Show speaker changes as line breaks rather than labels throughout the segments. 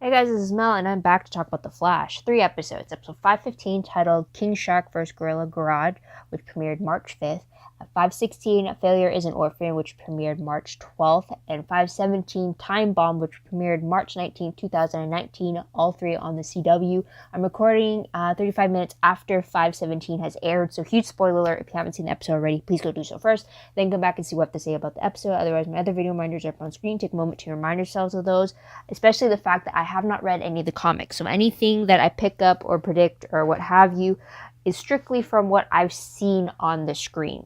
Hey guys, this is Mel, and I'm back to talk about The Flash. 3 episodes. Episode 515, titled King Shark vs. Gorilla Grodd, which premiered March 5th. 516, Failure is an Orphan, which premiered March 12th. And 517, Time Bomb, which premiered March 19th, 2019. All 3 on the CW. I'm recording 35 minutes after 517 has aired, so huge spoiler alert. If you haven't seen the episode already, please go do so first. Then come back and see what I have to say about the episode. Otherwise, my other video reminders are up on screen. Take a moment to remind yourselves of those, especially the fact that I have not read any of the comics. So anything that I pick up or predict or what have you is strictly from what I've seen on the screen.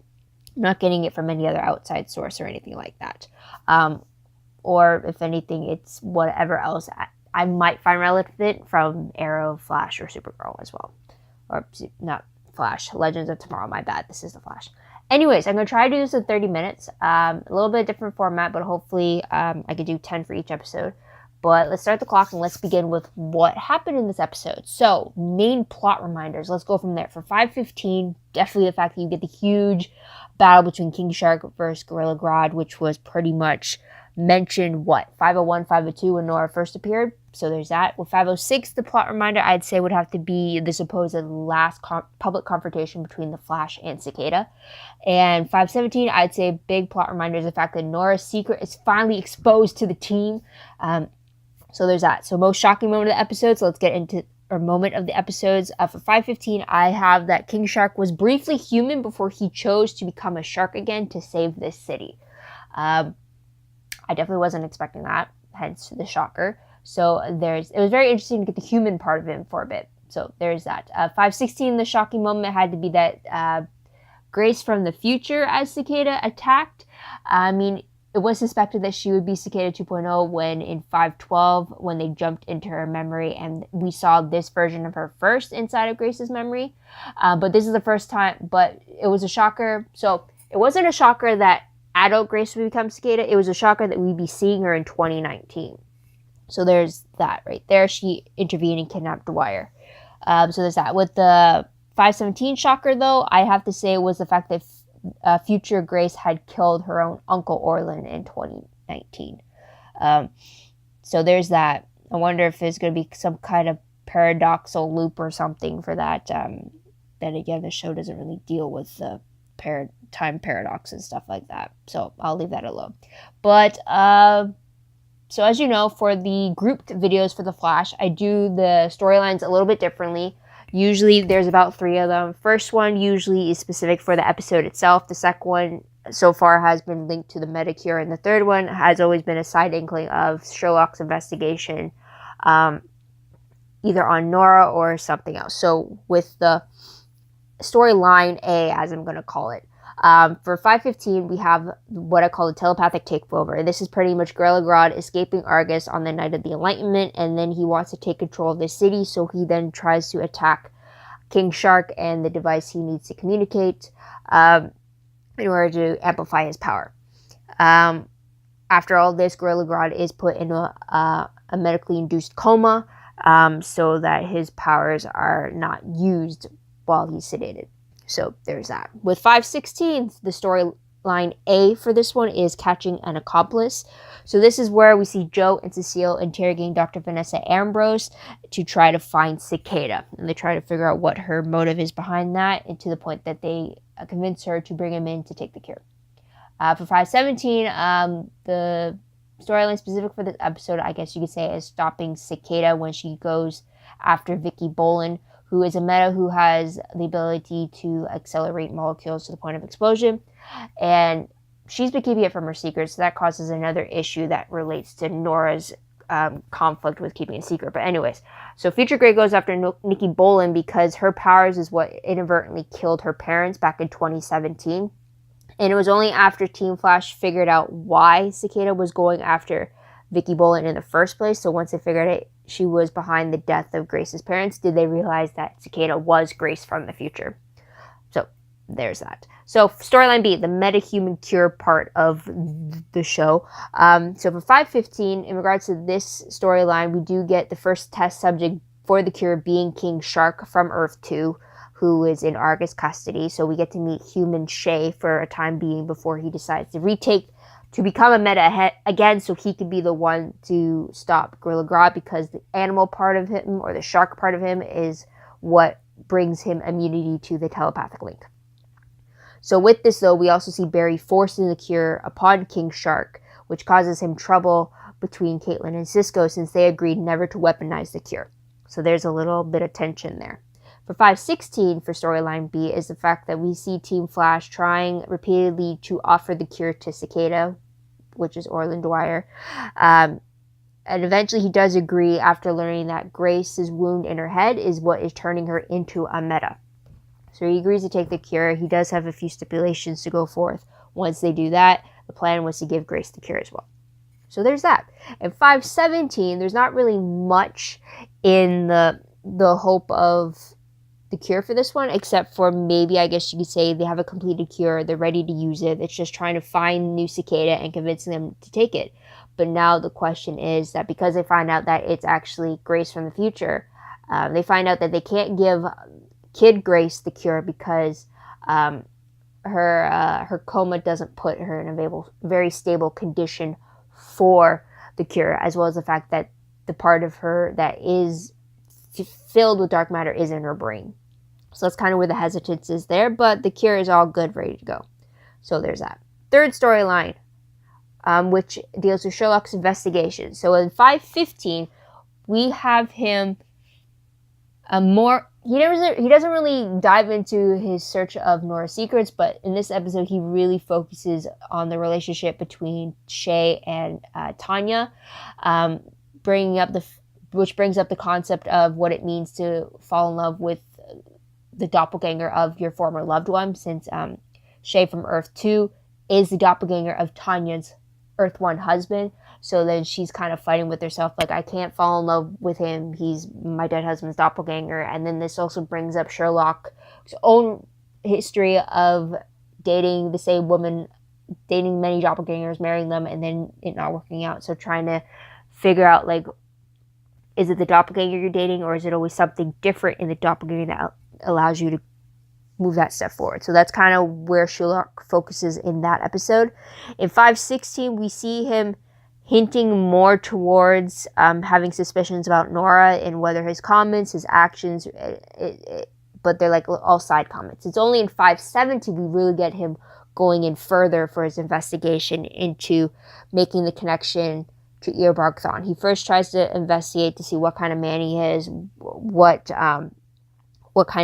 I'm not getting it from any other outside source or anything like that. Or if anything, it's whatever else I might find relevant from Arrow, Flash, or Supergirl as well. Or not Flash, Legends of Tomorrow, my bad. This is the Flash. Anyways, I'm going to try to do this in 30 minutes. A little bit different format, but hopefully I could do 10 for each episode. But let's start the clock and let's begin with what happened in this episode. So, main plot reminders. Let's go from there. For 515, definitely the fact that you get the huge battle between King Shark versus Gorilla Grodd, which was pretty much mentioned, 501, 502 when Nora first appeared. So there's that. With 506, the plot reminder, I'd say, would have to be the supposed last public confrontation between the Flash and Cicada. And 517, I'd say big plot reminder is the fact that Nora's secret is finally exposed to the team. So there's that. So most shocking moment of the episode. So let's get into our moment of the episodes. For 515, I have that King Shark was briefly human before he chose to become a shark again to save this city. I definitely wasn't expecting that, hence the shocker. So it was very interesting to get the human part of him for a bit. So there's that. 516, the shocking moment had to be that Grace from the future as Cicada attacked. I mean, it was suspected that she would be Cicada 2.0 when in 512, when they jumped into her memory, and we saw this version of her first inside of Grace's memory. But this is the first time, but it was a shocker. So it wasn't a shocker that adult Grace would become Cicada. It was a shocker that we'd be seeing her in 2019. So there's that right there. She intervened and kidnapped Dwyer. So there's that. With the 517 shocker, though, I have to say was the fact that future Grace had killed her own Uncle Orphan in 2019. So there's that. I wonder if there's going to be some kind of paradoxal loop or something for that. Then again, the show doesn't really deal with the time paradox and stuff like that. So I'll leave that alone. But so as you know, for the grouped videos for The Flash, I do the storylines a little bit differently. Usually there's about 3 of them. First one usually is specific for the episode itself. The second one so far has been linked to the Medicure. And the third one has always been a side inkling of Sherlocks Investigation, either on Nora or something else. So with the storyline A, as I'm going to call it, for 515, we have what I call the telepathic takeover. This is pretty much Gorilla Grodd escaping Argus on the night of the Enlightenment, and then he wants to take control of the city, so he then tries to attack King Shark and the device he needs to communicate in order to amplify his power. After all this, Gorilla Grodd is put in a medically induced coma so that his powers are not used while he's sedated. So there's that. With 516, the storyline A for this one is catching an accomplice. So this is where we see Joe and Cecile interrogating Dr. Vanessa Ambrose to try to find Cicada. And they try to figure out what her motive is behind that, and to the point that they convince her to bring him in to take the cure. For 517, the storyline specific for this episode, I guess you could say, is stopping Cicada when she goes after Vicky Bolin, who is a meta who has the ability to accelerate molecules to the point of explosion. And she's been keeping it from her secret, so that causes another issue that relates to Nora's conflict with keeping a secret. But anyways, so Future Grey goes after Nikki Bolin because her powers is what inadvertently killed her parents back in 2017. And it was only after Team Flash figured out why Cicada was going after Vicky Bolin in the first place. So once they figured it, she was behind the death of Grace's parents, did they realize that Cicada was Grace from the future. So there's that. So storyline B, the metahuman cure part of the show. So for 515, in regards to this storyline, we do get the first test subject for the cure being King Shark from Earth 2, who is in Argus custody. So we get to meet human Shay for a time being before he decides to retake to become a meta again, so he could be the one to stop Gorilla Grodd, because the animal part of him, or the shark part of him, is what brings him immunity to the telepathic link. So with this, though, we also see Barry forcing the cure upon King Shark, which causes him trouble between Caitlin and Cisco, since they agreed never to weaponize the cure. So there's a little bit of tension there. For 516, for storyline B, is the fact that we see Team Flash trying repeatedly to offer the cure to Cicada, which is Orlin Dwyer. And eventually he does agree after learning that Grace's wound in her head is what is turning her into a meta. So he agrees to take the cure. He does have a few stipulations to go forth. Once they do that, the plan was to give Grace the cure as well. So there's that. At 517, there's not really much in the hope of the cure for this one, except for maybe, I guess you could say, they have a completed cure, they're ready to use it. It's just trying to find new Cicada and convincing them to take it. But now the question is that because they find out that it's actually Grace from the future, they find out that they can't give Kid Grace the cure because her coma doesn't put her in a very stable condition for the cure, as well as the fact that the part of her that is filled with dark matter is in her brain. So that's kind of where the hesitance is there, but the cure is all good, ready to go. So there's that. Third storyline, which deals with Sherlocks Investigation. So in 515, we have him he doesn't really dive into his search of Nora's secrets, but in this episode he really focuses on the relationship between Shay and Tanya, which brings up the concept of what it means to fall in love with the doppelganger of your former loved one, since Shay from Earth 2 is the doppelganger of Tanya's Earth 1 husband. So then she's kind of fighting with herself, like, I can't fall in love with him, he's my dead husband's doppelganger. And then this also brings up Sherlock's own history of dating the same woman, dating many doppelgangers, marrying them, and then it not working out. So trying to figure out, like, is it the doppelganger you're dating, or is it always something different in the doppelganger that allows you to move that step forward? So that's kind of where Sherlock focuses in that episode. In 516, we see him hinting more towards having suspicions about Nora, and whether his comments, his actions, but they're like all side comments. It's only in 570 we really get him going in further for his investigation into making the connection to Eobard Thawne. He first tries to investigate to see what kind of man he is, what kind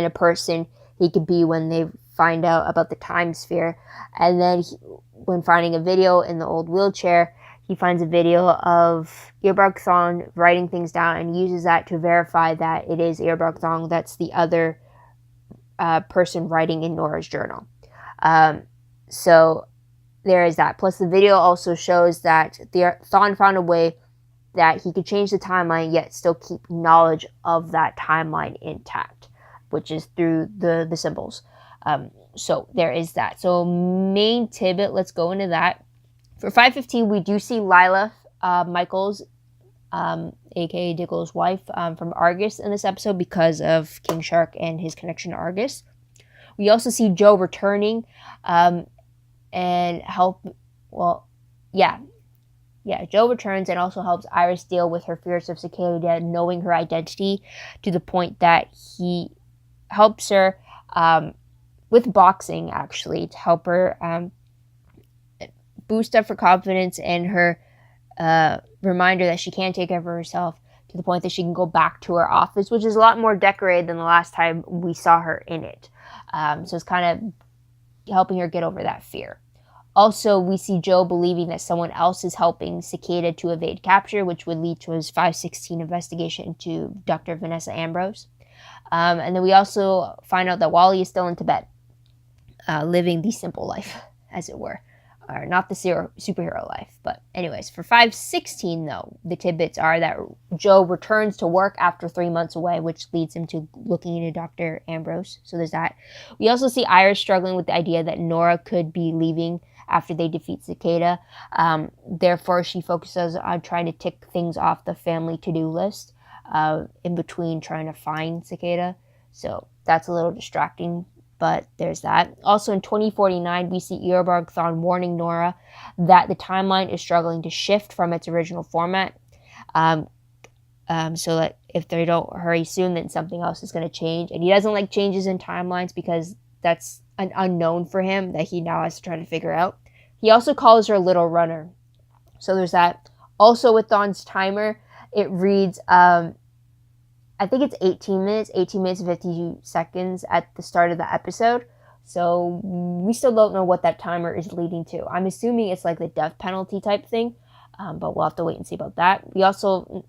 of person he could be when they find out about the time sphere. And then when finding a video in the old wheelchair, he finds a video of Eobard Thawne writing things down and uses that to verify that it is Eobard Thawne that's the other person writing in Nora's journal. So there is that. Plus the video also shows that Thawne found a way that he could change the timeline yet still keep knowledge of that timeline intact, which is through the symbols. So there is that. So main Tibbett, let's go into that. For 515, we do see Lila Michaels, aka Diggle's wife, from Argus in this episode because of King Shark and his connection to Argus. We also see Joe returning and help. Joe returns and also helps Iris deal with her fears of Cicada, knowing her identity, to the point that he helps her with boxing, actually, to help her boost up her confidence and her reminder that she can take care of herself, to the point that she can go back to her office, which is a lot more decorated than the last time we saw her in it. So it's kind of helping her get over that fear. Also, we see Joe believing that someone else is helping Cicada to evade capture, which would lead to his 516 investigation into Dr. Vanessa Ambrose. And then we also find out that Wally is still in Tibbett, living the simple life, as it were. Or not the superhero life. But anyways, for 516, though, the tidbits are that Joe returns to work after 3 months away, which leads him to looking into Dr. Ambrose. So there's that. We also see Iris struggling with the idea that Nora could be leaving after they defeat Cicada. Therefore, she focuses on trying to tick things off the family to-do list in between trying to find Cicada. So that's a little distracting But there's that. Also in 2049, we see Eobard Thawne warning Nora that the timeline is struggling to shift from its original format. So that if they don't hurry soon, then something else is going to change. And he doesn't like changes in timelines because that's an unknown for him that he now has to try to figure out. He also calls her Little Runner. So there's that. Also with Thawne's timer, it reads, I think it's 18 minutes and 52 seconds at the start of the episode. So we still don't know what that timer is leading to. I'm assuming it's like the death penalty type thing, but we'll have to wait and see about that. We also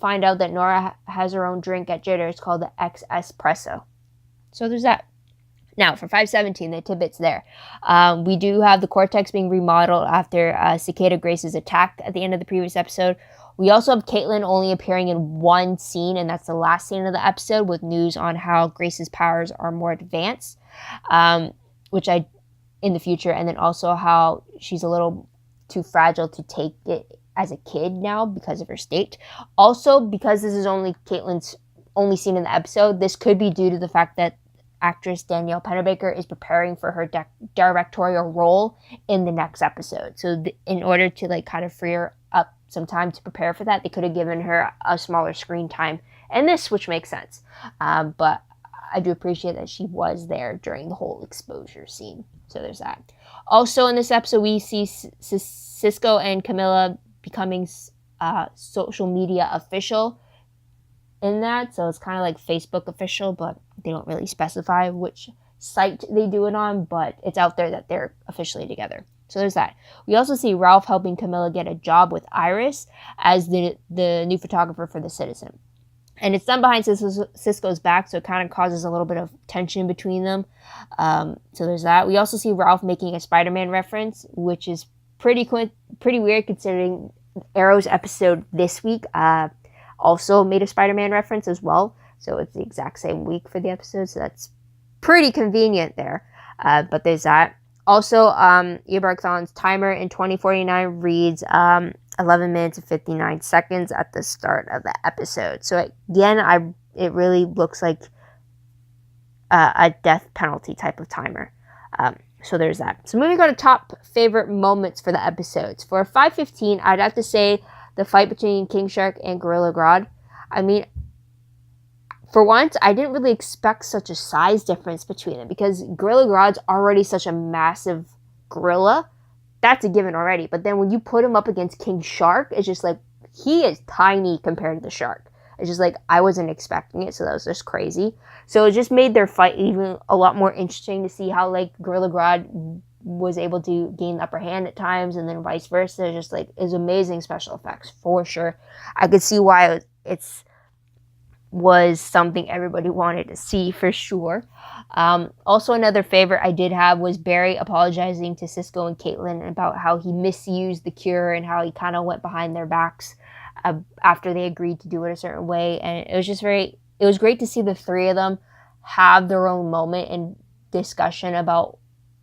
find out that Nora has her own drink at Jitter. It's called the X-Espresso. So there's that. Now, for 517, the Tibbett's there. We do have the Cortex being remodeled after Cicada Grace's attack at the end of the previous episode. We also have Caitlin only appearing in one scene, and that's the last scene of the episode, with news on how Grace's powers are more advanced, in the future, and then also how she's a little too fragile to take it as a kid now because of her state. Also, because this is only Caitlin's only scene in the episode, this could be due to the fact that actress Danielle Pennebaker is preparing for her directorial role in the next episode. So in order to kind of free her up some time to prepare for that, they could have given her a smaller screen time in this, which makes sense. But I do appreciate that she was there during the whole exposure scene. So there's that. Also in this episode, we see Cisco and Camilla becoming social media official in that. So it's kind of like Facebook official, but they don't really specify which site they do it on, but it's out there that they're officially together. So there's that. We also see Ralph helping Camilla get a job with Iris as the new photographer for the Citizen. And it's done behind Cisco's back, so it kind of causes a little bit of tension between them. So there's that. We also see Ralph making a Spider-Man reference, which is pretty weird considering Arrow's episode this week also made a Spider-Man reference as well. So it's the exact same week for the episode, so that's pretty convenient there. But there's that. Also, Eobard Thawne's timer in 2049 reads 11 minutes and 59 seconds at the start of the episode. So again, it really looks like a death penalty type of timer. So there's that. So moving on to top favorite moments for the episodes. For 515, I'd have to say the fight between King Shark and Gorilla Grodd. I mean, for once, I didn't really expect such a size difference between them because Gorilla Grodd's already such a massive gorilla. That's a given already. But then when you put him up against King Shark, it's just like, he is tiny compared to the shark. It's just like, I wasn't expecting it, so that was just crazy. So it just made their fight even a lot more interesting to see how, Gorilla Grodd was able to gain the upper hand at times, and then vice versa. It's amazing special effects, for sure. I could see why it's was something everybody wanted to see, for sure. Also, another favorite I did have was Barry apologizing to Cisco and Caitlin about how he misused the cure and how he kind of went behind their backs after they agreed to do it a certain way. And it was great to see the three of them have their own moment and discussion about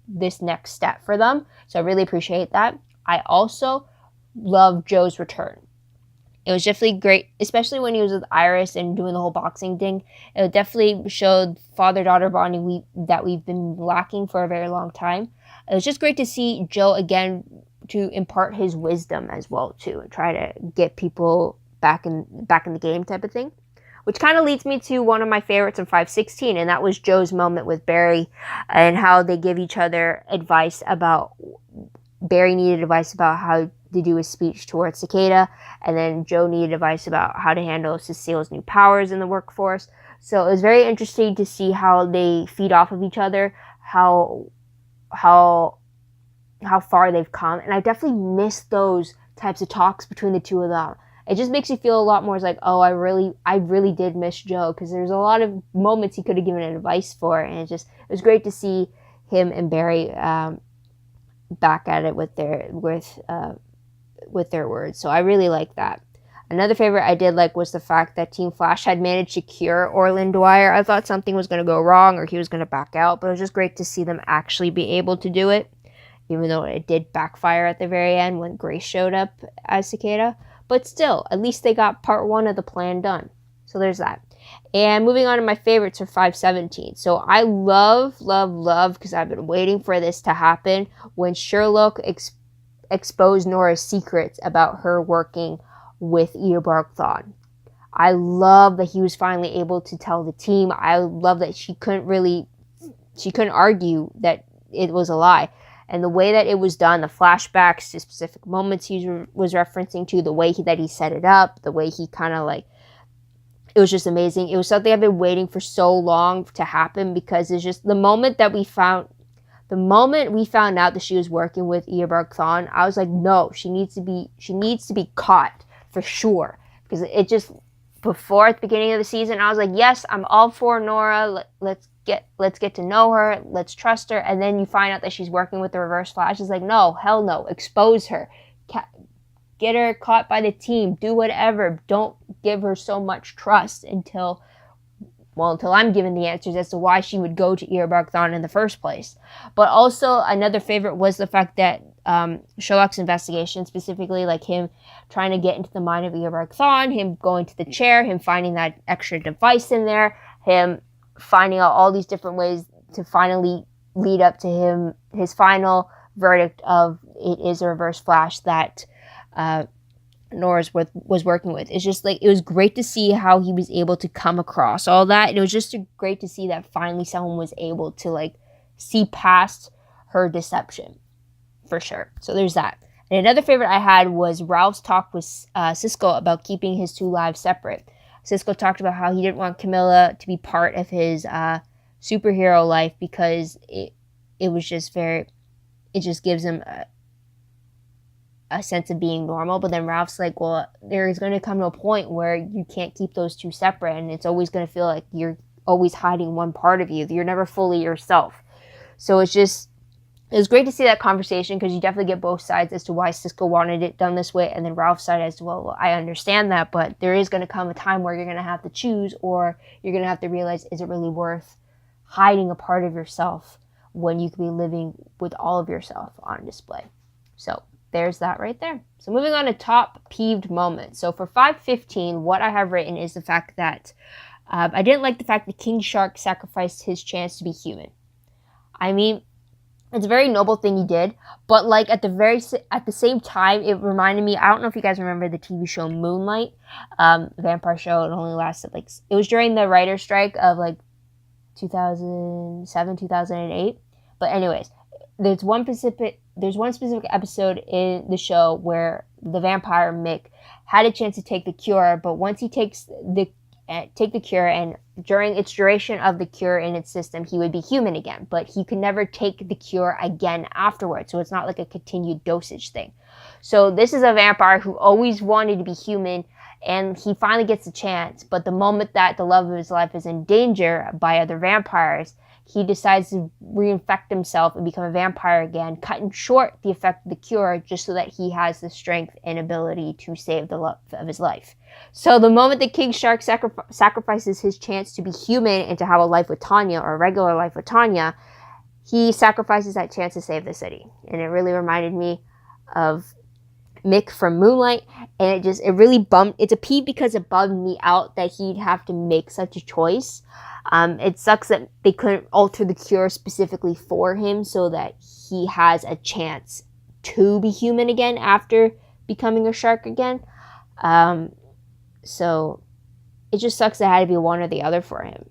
this next step for them. So I really appreciate that. I also love Joe's return. It was definitely great, especially when he was with Iris and doing the whole boxing thing. It definitely showed father-daughter bonding that we've been lacking for a very long time. It was just great to see Joe again to impart his wisdom as well too, and try to get people back in the game type of thing. Which kind of leads me to one of my favorites in 516, and that was Joe's moment with Barry and how they give each other advice about. Barry needed advice about how to do his speech towards Cicada, and then Joe needed advice about how to handle Cecile's new powers in the workforce. So it was very interesting to see how they feed off of each other, how far they've come, and I definitely miss those types of talks between the two of them. It just makes you feel a lot more like, oh, I really did miss Joe, because there's a lot of moments he could have given advice for, and it was great to see him and Barry back at it with their words. So I really like that. Another favorite I did like was the fact that Team Flash had managed to cure Orlin Dwyer. I thought something was going to go wrong or he was going to back out, but it was just great to see them actually be able to do it, even though it did backfire at the very end when Grace showed up as Cicada. But still, at least they got part one of the plan done. So there's that. And moving on to my favorites for 517. So I love, because I've been waiting for this to happen, when Sherlock exposed Nora's secrets about her working with Eobard Thawne. I love that he was finally able to tell the team. I love that she couldn't argue that it was a lie. And the way that it was done, the flashbacks to specific moments he was referencing to, the way that he set it up, the way he kind of like, it was just amazing. It was something I've been waiting for so long to happen, because it's just the moment we found out that she was working with Eobard Thawne, I was like, no, she needs to be caught for sure. Because it just, before at the beginning of the season, I was like, yes, I'm all for Nora. Let's get to know her. Let's trust her. And then you find out that she's working with the Reverse Flash. It's like, no, hell no. Expose her. Get her caught by the team. Do whatever. Don't give her so much trust until I'm given the answers as to why she would go to Eobard Thawne in the first place. But also, another favorite was the fact that Sherlock's Investigation, specifically like him trying to get into the mind of Eobard Thawne, him going to the chair, him finding that extra device in there, him finding out all these different ways to finally lead up to his final verdict of it is a Reverse Flash that Nora's was working with. It's just like, it was great to see how he was able to come across all that. And it was just great to see that finally someone was able to like see past her deception, for sure. So there's that. And another favorite I had was Ralph's talk with Cisco about keeping his two lives separate. Cisco talked about how he didn't want Camilla to be part of his superhero life, because it just gives him a sense of being normal. But then Ralph's like, well, there is going to come to a point where you can't keep those two separate, and it's always going to feel like you're always hiding one part of you. You're never fully yourself. So it was great to see that conversation, because you definitely get both sides as to why Cisco wanted it done this way, and then Ralph's side as to, well, I understand that, but there is going to come a time where you're going to have to choose, or you're going to have to realize, is it really worth hiding a part of yourself when you could be living with all of yourself on display? So there's that right there. So moving on to top peeved moments. So for 515, what I have written is the fact that I didn't like the fact that King Shark sacrificed his chance to be human. I mean, it's a very noble thing he did, but like at the same time, it reminded me, I don't know if you guys remember the TV show Moonlight, vampire show. It only lasted it was during the writer's strike of 2007, 2008. But anyways, there's one specific episode in the show where the vampire Mick had a chance to take the cure, but once he takes the cure, and during its duration of the cure in its system, he would be human again, but he could never take the cure again afterwards. So it's not like a continued dosage thing. So this is a vampire who always wanted to be human, and he finally gets a chance, but the moment that the love of his life is in danger by other vampires, he decides to reinfect himself and become a vampire again, cutting short the effect of the cure just so that he has the strength and ability to save the love of his life. So the moment that King Shark sacrifices his chance to be human and to have a life with Tanya, or a regular life with Tanya, he sacrifices that chance to save the city. And it really reminded me of Mick from Moonlight, and it's a peeve because it bummed me out that he'd have to make such a choice. It sucks that they couldn't alter the cure specifically for him so that he has a chance to be human again after becoming a shark again. So it just sucks that it had to be one or the other for him,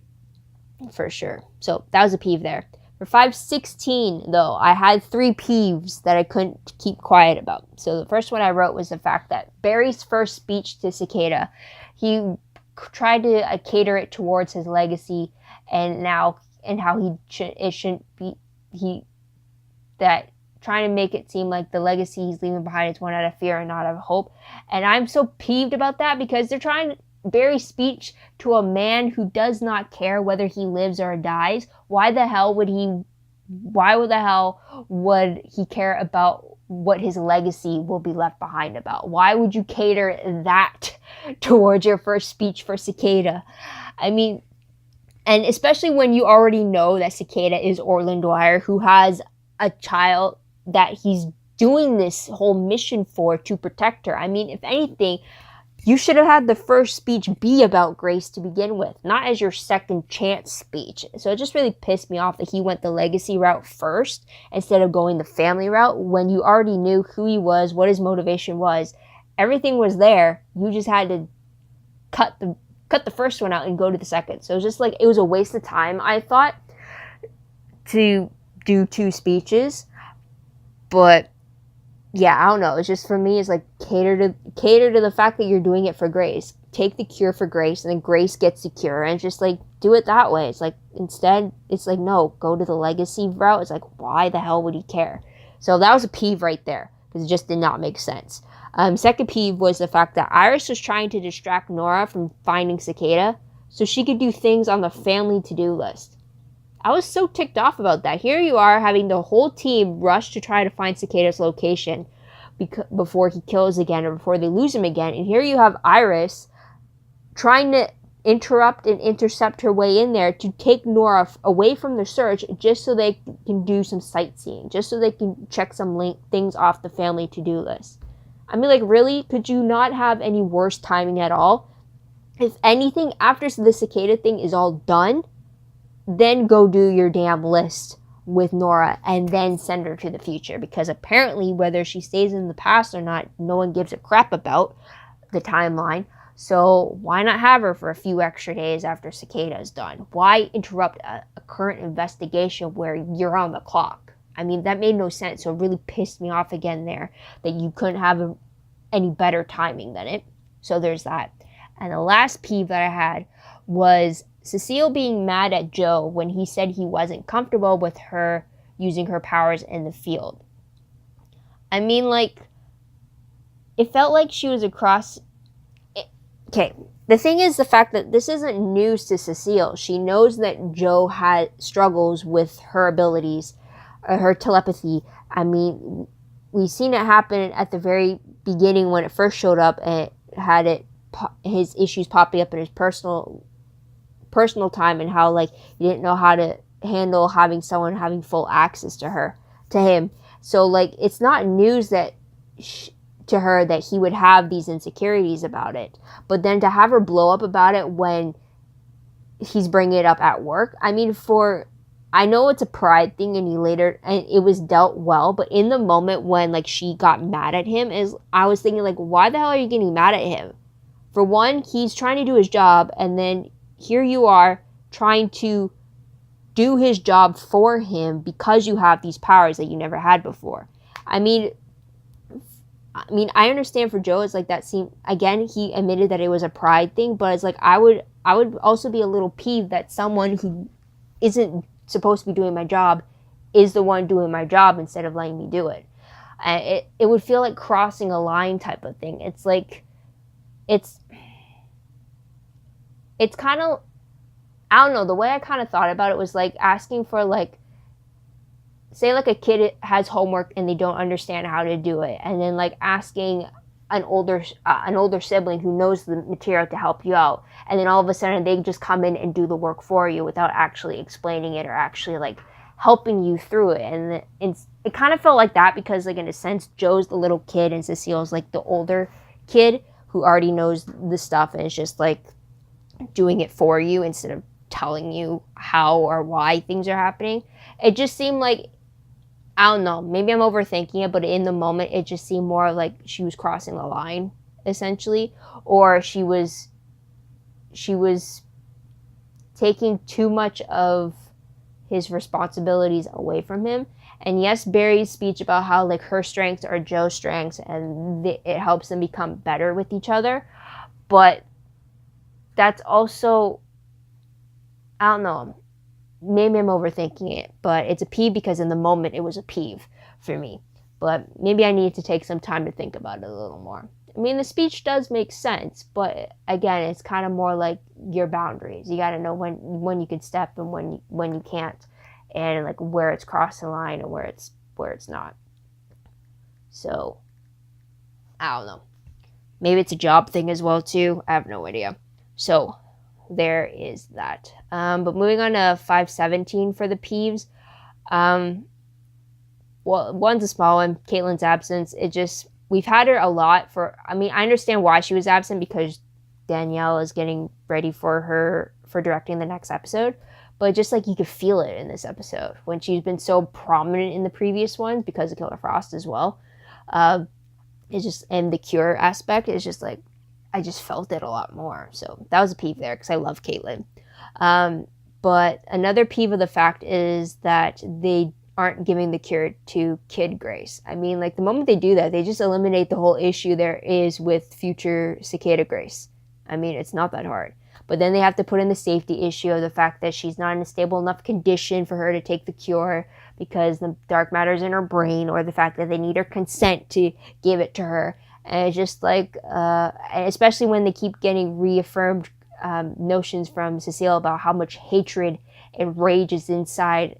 for sure. So that was a peeve there. For 516, though, I had 3 peeves that I couldn't keep quiet about. So the first one I wrote was the fact that Barry's first speech to Cicada, he tried to cater it towards his legacy, and how it shouldn't be that trying to make it seem like the legacy he's leaving behind is one out of fear and not out of hope. And I'm so peeved about that, because they're trying Barry's speech to a man who does not care whether he lives or dies. Why the hell would he care about what his legacy will be left behind about? Why would you cater that towards your first speech for Cicada? I mean, and especially when you already know that Cicada is Orlin Dwyer, who has a child that he's doing this whole mission for to protect her. I mean, if anything, you should have had the first speech be about Grace to begin with, not as your second chance speech. So it just really pissed me off that he went the legacy route first instead of going the family route when you already knew who he was, what his motivation was. Everything was there. You just had to cut the first one out and go to the second. So it was just like, it was a waste of time, I thought, to do 2 speeches. But yeah, I don't know. It's just, for me, it's like cater to the fact that you're doing it for Grace. Take the cure for Grace, and then Grace gets the cure, and just like do it that way. It's like, instead, it's like, no, go to the legacy route. It's like, why the hell would he care? So that was a peeve right there, because it just did not make sense. Second peeve was the fact that Iris was trying to distract Nora from finding Cicada so she could do things on the family to-do list. I was so ticked off about that. Here you are having the whole team rush to try to find Cicada's location before he kills again or before they lose him again. And here you have Iris trying to interrupt and intercept her way in there to take Nora away from the search just so they can do some sightseeing, just so they can check some things off the family to-do list. I mean, like, really? Could you not have any worse timing at all? If anything, after the Cicada thing is all done, then go do your damn list with Nora and then send her to the future. Because apparently, whether she stays in the past or not, no one gives a crap about the timeline. So why not have her for a few extra days after Cicada is done? Why interrupt a current investigation where you're on the clock? I mean, that made no sense. So it really pissed me off again there that you couldn't have any better timing than it. So there's that. And the last peeve that I had was Cecile being mad at Joe when he said he wasn't comfortable with her using her powers in the field. I mean, like, it felt like she was across... Okay, the thing is the fact that this isn't news to Cecile. She knows that Joe had struggles with her abilities, her telepathy. I mean, we've seen it happen at the very beginning when it first showed up, and had his issues popping up in his personal time, and how, like, he didn't know how to handle having someone having full access to him. So, like, it's not news that to her that he would have these insecurities about it. But then to have her blow up about it when he's bringing it up at work, I mean, I know it's a pride thing, and it was dealt well, but in the moment when, like, she got mad at him, I was thinking, like, why the hell are you getting mad at him? For one, he's trying to do his job, and then here you are trying to do his job for him because you have these powers that you never had before. I mean, I understand for Joe, it's like that scene, again, he admitted that it was a pride thing, but it's like, I would also be a little peeved that someone who isn't supposed to be doing my job is the one doing my job instead of letting me do it. It would feel like crossing a line type of thing. It's like, it's kind of, I don't know, the way I kind of thought about it was like asking for, like, say, like, a kid has homework and they don't understand how to do it, and then, like, asking an older sibling who knows the material to help you out, and then all of a sudden they just come in and do the work for you without actually explaining it or actually, like, helping you through it. And it kind of felt like that because, like, in a sense, Joe's the little kid and Cecile's, like, the older kid who already knows the stuff and is just, like, doing it for you instead of telling you how or why things are happening. It just seemed like, I don't know, maybe I'm overthinking it, but in the moment, it just seemed more like she was crossing the line, essentially, or she was taking too much of his responsibilities away from him. And yes, Barry's speech about how, like, her strengths are Joe's strengths, and it helps them become better with each other, but that's also, I don't know, maybe I'm overthinking it, but it's a peeve because in the moment it was a peeve for me. But maybe I need to take some time to think about it a little more. I mean, the speech does make sense, but again, it's kind of more like your boundaries. You got to know when you can step and when you can't, and, like, where it's crossing the line and where it's not. So, I don't know. Maybe it's a job thing as well too. I have no idea. So there is that. But moving on to 517 for the peeves. Well, one's a small one, Caitlin's absence. It just, we've had her a lot for, I mean, I understand why she was absent because Danielle is getting ready for directing the next episode. But just like you could feel it in this episode when she's been so prominent in the previous ones because of Killer Frost as well. It's just, and the cure aspect is just like, I just felt it a lot more. So that was a peeve there because I love Caitlin. But another peeve of the fact is that they aren't giving the cure to Kid Grace. I mean, like the moment they do that, they just eliminate the whole issue there is with future Cicada Grace. I mean, it's not that hard. But then they have to put in the safety issue of the fact that she's not in a stable enough condition for her to take the cure because the dark matter's in her brain, or the fact that they need her consent to give it to her. And it's just like, especially when they keep getting reaffirmed notions from Cecile about how much hatred and rage is inside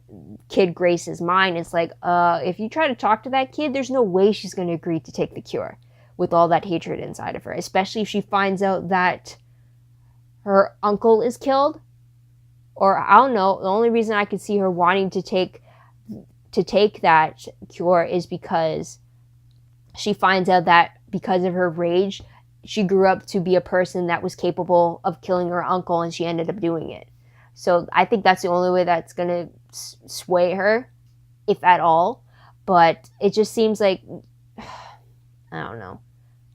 Kid Grace's mind. It's like, if you try to talk to that kid, there's no way she's going to agree to take the cure with all that hatred inside of her, especially if she finds out that her uncle is killed, or I don't know. The only reason I could see her wanting to take that cure is because she finds out that because of her rage, she grew up to be a person that was capable of killing her uncle, and she ended up doing it. So I think that's the only way that's gonna sway her, if at all. But it just seems like, I don't know.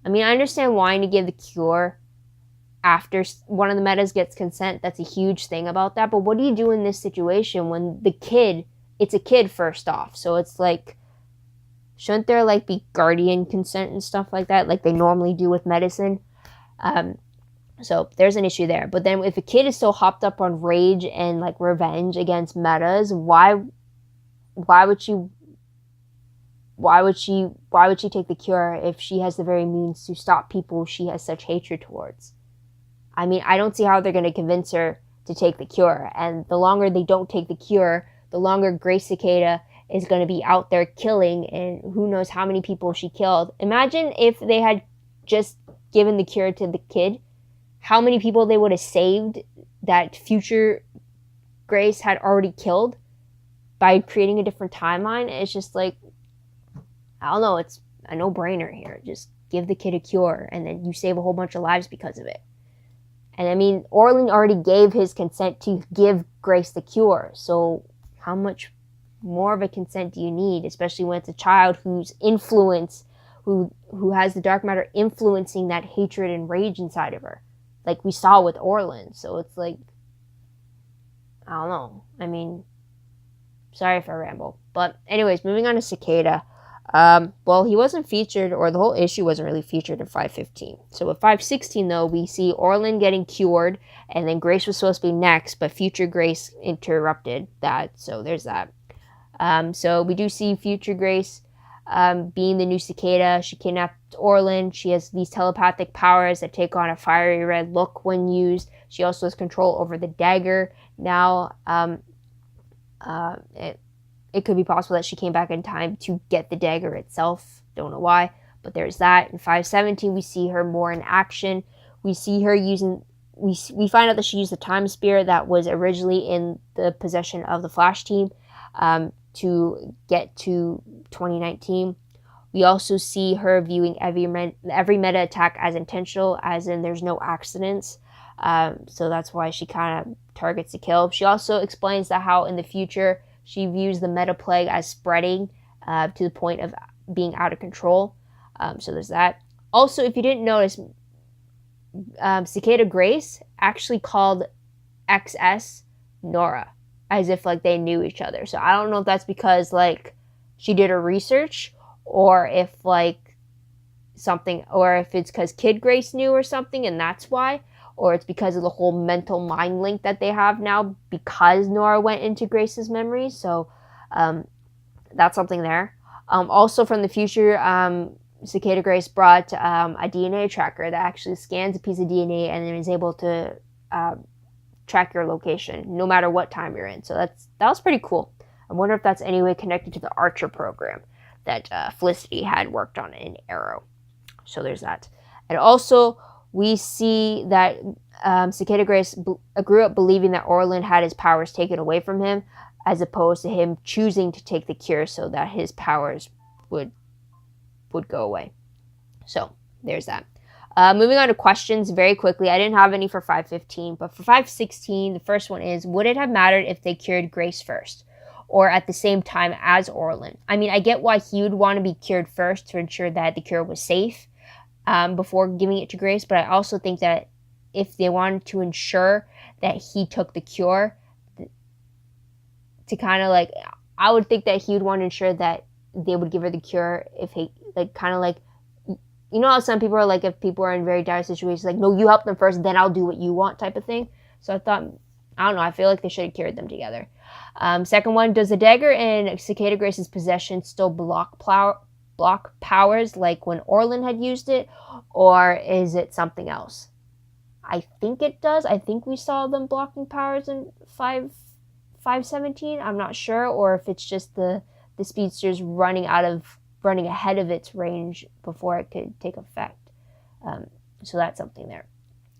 I mean, I understand wanting to give the cure after one of the metas gets consent. That's a huge thing about that. But what do you do in this situation when it's a kid first off? So it's like, shouldn't there like be guardian consent and stuff like that, like they normally do with medicine? So there's an issue there. But then if a kid is so hopped up on rage and like revenge against metas, why would she take the cure if she has the very means to stop people she has such hatred towards? I mean, I don't see how they're going to convince her to take the cure. And the longer they don't take the cure, the longer Grace Cicada is going to be out there killing, and who knows how many people she killed. Imagine if they had just given the cure to the kid, how many people they would have saved that future Grace had already killed by creating a different timeline. It's just like, I don't know, it's a no-brainer here. Just give the kid a cure, and then you save a whole bunch of lives because of it. And I mean, Orphan already gave his consent to give Grace the cure, so how much more of a consent do you need, especially when it's a child whose influence, who has the dark matter influencing that hatred and rage inside of her, like we saw with Orphan. So it's like, I don't know. I mean, sorry if I ramble. But anyways, moving on to Cicada. Well, he wasn't featured, or the whole issue wasn't really featured in 515. So with 516, though, we see Orphan getting cured, and then Grace was supposed to be next, but future Grace interrupted that. So there's that. So we do see future Grace being the new Cicada. She kidnapped Orphan. She has these telepathic powers that take on a fiery red look when used. She also has control over the dagger. Now, it could be possible that she came back in time to get the dagger itself. Don't know why, but there's that. In 517, we see her more in action. We see her using, we find out that she used the time spear that was originally in the possession of the Flash team to get to 2019. We also see her viewing every meta attack as intentional, as in there's no accidents. So that's why she kind of targets the kill. She also explains that how in the future she views the meta plague as spreading to the point of being out of control. So there's that. Also, if you didn't notice, Cicada Grace actually called XS Nora, as if like they knew each other. So I don't know if that's because like she did her research, or if like something, or if it's because Kid Grace knew or something and that's why, or it's because of the whole mental mind link that they have now because Nora went into Grace's memory. So that's something there. Also from the future, Cicada Grace brought a DNA tracker that actually scans a piece of DNA and then is able to track your location no matter what time you're in. So that was pretty cool. I wonder if that's any way connected to the Archer program that Felicity had worked on in Arrow. So there's that. And also, we see that Cicada Grace grew up believing that Orphan had his powers taken away from him, as opposed to him choosing to take the cure so that his powers would go away. So there's that. Moving on to questions very quickly. I didn't have any for 515, but for 516, the first one is, would it have mattered if they cured Grace first or at the same time as Orphan? I mean, I get why he would want to be cured first to ensure that the cure was safe before giving it to Grace, but I also think that if they wanted to ensure that he took the cure to kind of like, I would think that he would want to ensure that they would give her the cure if he, like, kind of like, you know how some people are like, if people are in very dire situations, like, no, you help them first, then I'll do what you want type of thing. So I thought, I don't know, I feel like they should have cured them together. Second one, does the dagger in Cicada Grace's possession still block powers like when Orphan had used it, or is it something else? I think it does. I think we saw them blocking powers in 517. I'm not sure, or if it's just the speedster's running ahead of its range before it could take effect. So that's something there.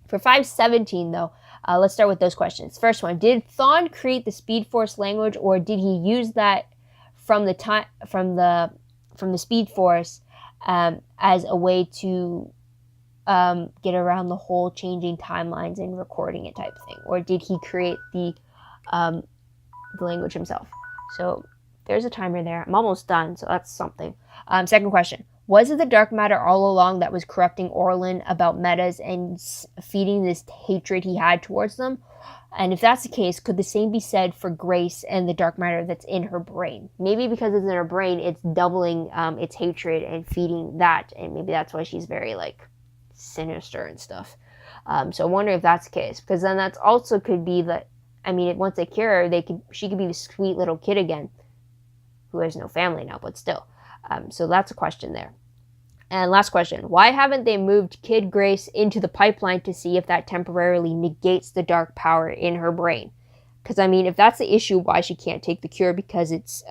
For 517, though, let's start with those questions. First one, did Thawne create the Speed Force language, or did he use that from the Speed Force as a way to get around the whole changing timelines and recording it type thing? Or did he create the language himself? So there's a timer there. I'm almost done, so that's something. Second question. Was it the dark matter all along that was corrupting Orphan about metas and feeding this hatred he had towards them? And if that's the case, could the same be said for Grace and the dark matter that's in her brain? Maybe because it's in her brain, it's doubling its hatred and feeding that, and maybe that's why she's very, like, sinister and stuff. So I wonder if that's the case, because then that's also could be that, I mean, once they cure her, she could be the sweet little kid again, who has no family now, but still. So that's a question there. And last question. Why haven't they moved Kid Grace into the pipeline to see if that temporarily negates the dark power in her brain? Because, I mean, if that's the issue, why she can't take the cure because its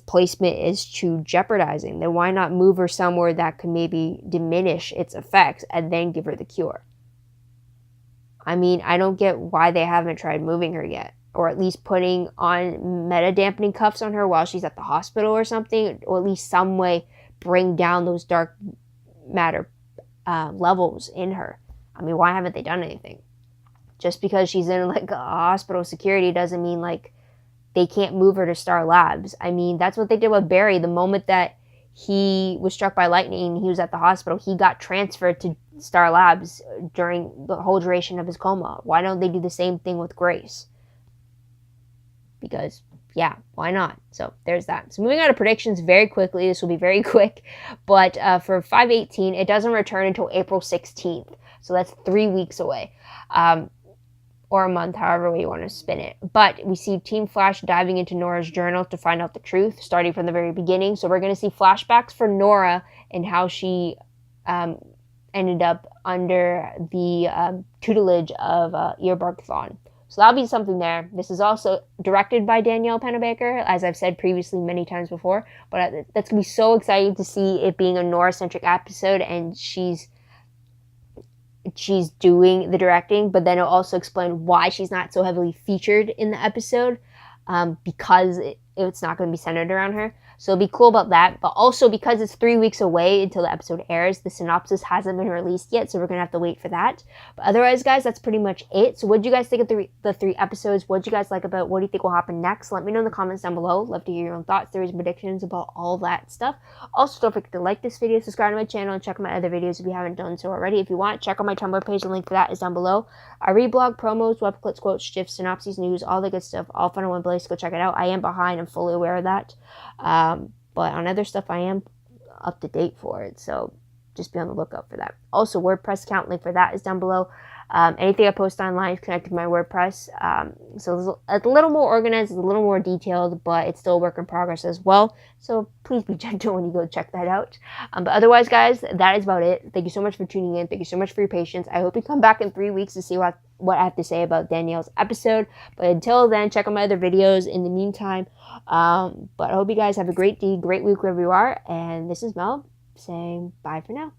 placement is too jeopardizing, then why not move her somewhere that could maybe diminish its effects and then give her the cure? I mean, I don't get why they haven't tried moving her yet. Or at least putting on meta-dampening cuffs on her while she's at the hospital or something, or at least some way bring down those dark matter levels in her. I mean, why haven't they done anything? Just because she's in, like, a hospital security doesn't mean, like, they can't move her to Star Labs. I mean, that's what they did with Barry. The moment that he was struck by lightning and he was at the hospital, he got transferred to Star Labs during the whole duration of his coma. Why don't they do the same thing with Grace? Because, yeah, why not? So there's that. So moving on to predictions very quickly. This will be very quick. But for 518, it doesn't return until April 16th. So that's 3 weeks away. Or a month, however way you want to spin it. But we see Team Flash diving into Nora's journal to find out the truth, starting from the very beginning. So we're going to see flashbacks for Nora and how she ended up under the tutelage of Earbark Thawne. So that'll be something there. This is also directed by Danielle Pennebaker, as I've said previously many times before. But that's going to be so exciting to see it being a Nora-centric episode, and she's doing the directing, but then it'll also explain why she's not so heavily featured in the episode, because it's not going to be centered around her. So it'll be cool about that. But also because it's 3 weeks away until the episode airs, the synopsis hasn't been released yet, so we're going to have to wait for that. But otherwise, guys, that's pretty much it. So what do you guys think of the three episodes? What do you guys like about? What do you think will happen next? Let me know in the comments down below. Love to hear your own thoughts, theories, and predictions about all that stuff. Also, don't forget to like this video, subscribe to my channel, and check out my other videos if you haven't done so already. If you want, check out my Tumblr page. The link for that is down below. I read blog, promos, web clips, quotes, gifs, synopses, news, all the good stuff, all fun in one place. Go check it out. I am behind. I'm fully aware of that. But on other stuff, I am up to date for it. So just be on the lookout for that. Also, WordPress account, link for that is down below. Anything I post online is connected to my WordPress. So it's a little more organized, it's a little more detailed, but it's still a work in progress as well. So please be gentle when you go check that out. But otherwise, guys, that is about it. Thank you so much for tuning in. Thank you so much for your patience. I hope you come back in 3 weeks to see what I have to say about Danielle's episode. But until then, check out my other videos in the meantime. But I hope you guys have a great day, great week wherever you are. And this is Mel saying bye for now.